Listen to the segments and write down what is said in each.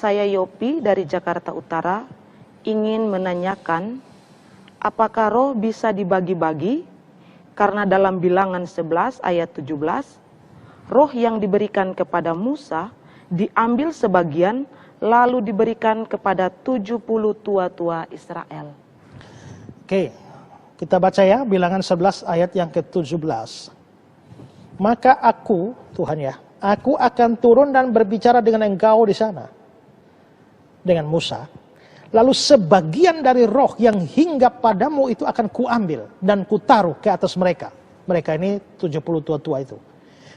Saya Yopi dari Jakarta Utara ingin menanyakan, apakah roh bisa dibagi-bagi? Karena dalam Bilangan 11 ayat 17, roh yang diberikan kepada Musa diambil sebagian lalu diberikan kepada 70 tua-tua Israel. Oke, kita baca ya Bilangan 11 ayat yang ke-17. Maka aku, Tuhan ya, aku akan turun dan berbicara dengan engkau di sana, dengan Musa. Lalu sebagian dari roh yang hinggap padamu itu akan kuambil dan kutaruh ke atas mereka. Mereka ini 70 tua-tua itu.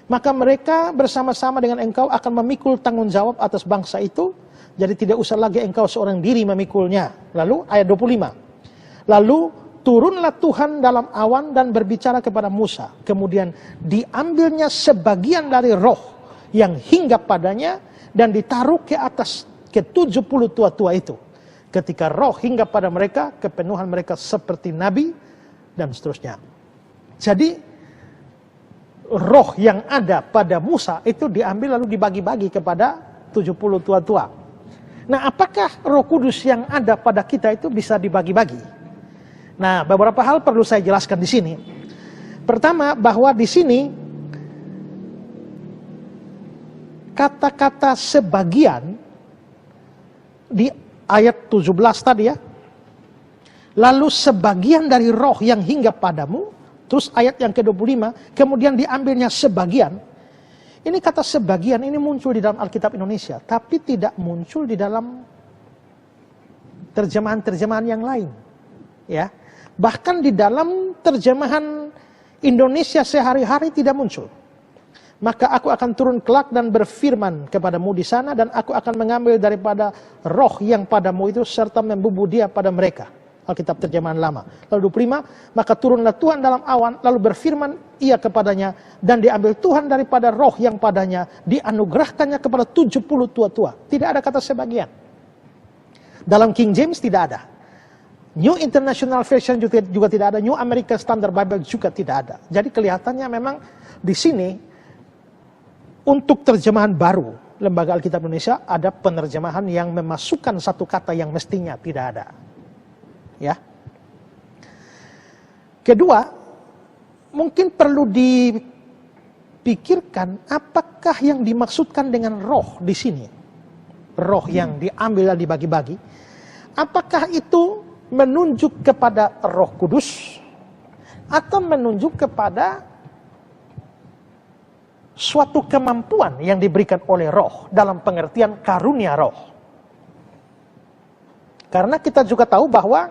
Maka mereka bersama-sama dengan engkau akan memikul tanggung jawab atas bangsa itu. Jadi tidak usah lagi engkau seorang diri memikulnya. Lalu ayat 25. Lalu turunlah Tuhan dalam awan dan berbicara kepada Musa. Kemudian diambilnya sebagian dari roh yang hinggap padanya dan ditaruh ke atas ke 70 tua-tua itu. Ketika roh hinggap pada mereka, kepenuhan mereka seperti nabi dan seterusnya. Jadi roh yang ada pada Musa itu diambil lalu dibagi-bagi kepada 70 tua-tua. Nah, apakah Roh Kudus yang ada pada kita itu bisa dibagi-bagi? Nah, beberapa hal perlu saya jelaskan di sini. Pertama, bahwa di sini kata-kata sebagian di ayat 17 tadi ya. Lalu sebagian dari roh yang hinggap padamu. Terus ayat yang ke-25, kemudian diambilnya sebagian. Ini kata sebagian ini muncul di dalam Alkitab Indonesia, tapi tidak muncul di dalam terjemahan-terjemahan yang lain. Ya, bahkan di dalam terjemahan Indonesia sehari-hari tidak muncul. Maka aku akan turun kelak dan berfirman kepadamu di sana, dan aku akan mengambil daripada roh yang padamu itu serta membubuh dia pada mereka. Alkitab terjemahan lama. Lalu 25, maka turunlah Tuhan dalam awan, lalu berfirman ia kepadanya, dan diambil Tuhan daripada roh yang padanya, dianugerahkannya kepada 70 tua-tua. Tidak ada kata sebagian. Dalam King James tidak ada. New International Version juga tidak ada. New American Standard Bible juga tidak ada. Jadi kelihatannya memang di sini untuk terjemahan baru Lembaga Alkitab Indonesia ada penerjemahan yang memasukkan satu kata yang mestinya tidak ada. Ya. Kedua, mungkin perlu dipikirkan apakah yang dimaksudkan dengan roh di sini. Roh yang diambil dan dibagi-bagi. Apakah itu menunjuk kepada Roh Kudus atau menunjuk kepada suatu kemampuan yang diberikan oleh roh dalam pengertian karunia roh. Karena kita juga tahu bahwa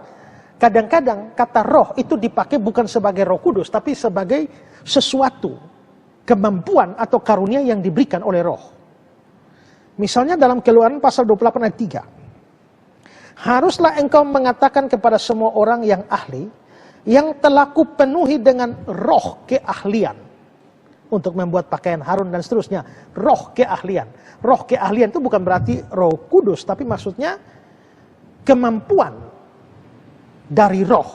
kadang-kadang kata roh itu dipakai bukan sebagai Roh Kudus, tapi sebagai sesuatu kemampuan atau karunia yang diberikan oleh roh. Misalnya dalam Keluaran pasal 28 ayat 3. Haruslah engkau mengatakan kepada semua orang yang ahli, yang telah kupenuhi dengan roh keahlian, untuk membuat pakaian Harun dan seterusnya. Roh keahlian. Roh keahlian itu bukan berarti Roh Kudus, tapi maksudnya kemampuan dari roh.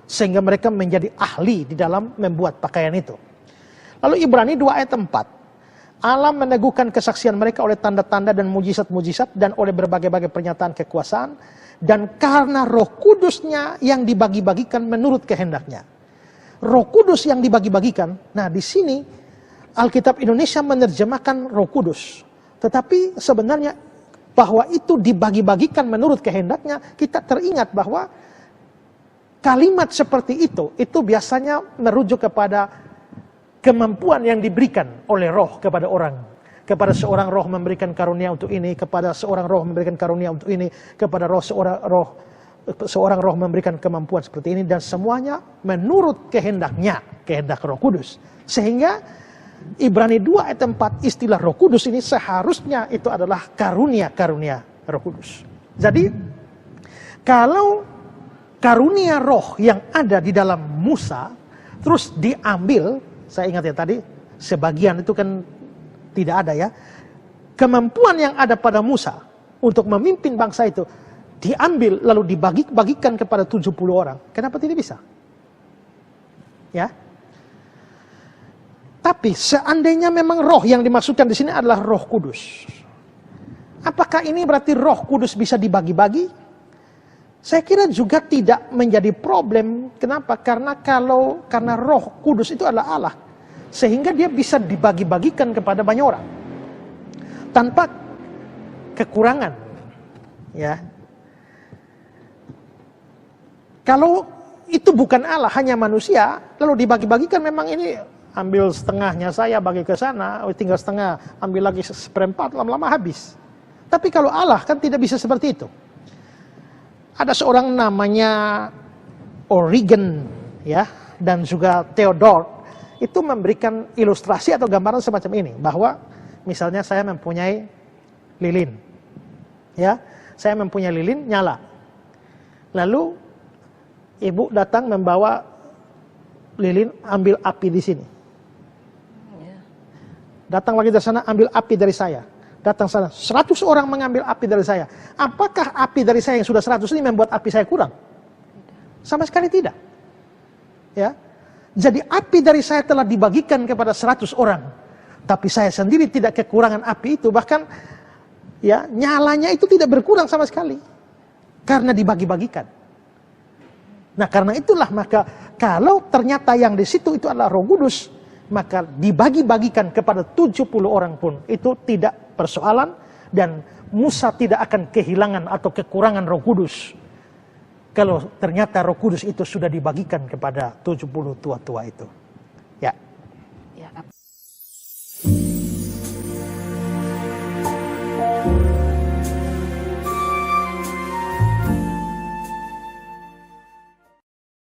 Sehingga mereka menjadi ahli di dalam membuat pakaian itu. Lalu Ibrani 2 ayat 4. Allah meneguhkan kesaksian mereka oleh tanda-tanda dan mujizat-mujizat dan oleh berbagai-bagai pernyataan kekuasaan. Dan karena roh kudusnya yang dibagi-bagikan menurut kehendaknya. Roh Kudus yang dibagi-bagikan. Nah, di sini Alkitab Indonesia menerjemahkan Roh Kudus. Tetapi sebenarnya bahwa itu dibagi-bagikan menurut kehendaknya, kita teringat bahwa kalimat seperti itu biasanya merujuk kepada kemampuan yang diberikan oleh roh kepada orang. Kepada seorang roh memberikan karunia untuk ini, kepada seorang roh memberikan karunia untuk ini, kepada seorang roh memberikan kemampuan seperti ini, dan semuanya menurut kehendaknya, kehendak Roh Kudus. Sehingga Ibrani 2 ayat 4 istilah Roh Kudus ini seharusnya itu adalah karunia-karunia Roh Kudus. Jadi kalau karunia roh yang ada di dalam Musa terus diambil, saya ingat ya tadi sebagian itu kan tidak ada ya. Kemampuan yang ada pada Musa untuk memimpin bangsa itu diambil lalu dibagi-bagikan kepada 70 orang. Kenapa tidak bisa? Ya. Tapi seandainya memang roh yang dimaksudkan di sini adalah Roh Kudus. Apakah ini berarti Roh Kudus bisa dibagi-bagi? Saya kira juga tidak menjadi problem. Kenapa? Karena Roh Kudus itu adalah Allah, sehingga dia bisa dibagi-bagikan kepada banyak orang tanpa kekurangan. Ya, kalau itu bukan Allah, hanya manusia, lalu dibagi-bagikan, memang ini ambil setengahnya saya bagi ke sana, tinggal setengah, ambil lagi seperempat, lama-lama habis. Tapi kalau Allah kan tidak bisa seperti itu. Ada seorang namanya Origen, ya, dan juga Theodore, itu memberikan ilustrasi atau gambaran semacam ini, bahwa misalnya saya mempunyai lilin, ya, saya mempunyai lilin nyala, lalu ibu datang membawa lilin, ambil api di sini, datang lagi dari sana ambil api dari saya, datang sana 100 orang mengambil api dari saya. Apakah api dari saya yang sudah 100 ini membuat api saya kurang? Sama sekali tidak. Ya, jadi api dari saya telah dibagikan kepada 100 orang, tapi saya sendiri tidak kekurangan api itu, bahkan ya nyalanya itu tidak berkurang sama sekali karena dibagi-bagikan. Nah, karena itulah maka kalau ternyata yang di situ itu adalah Roh Kudus, maka dibagi-bagikan kepada 70 orang pun itu tidak persoalan, dan Musa tidak akan kehilangan atau kekurangan Roh Kudus kalau ternyata Roh Kudus itu sudah dibagikan kepada 70 tua-tua itu. Ya. Ya.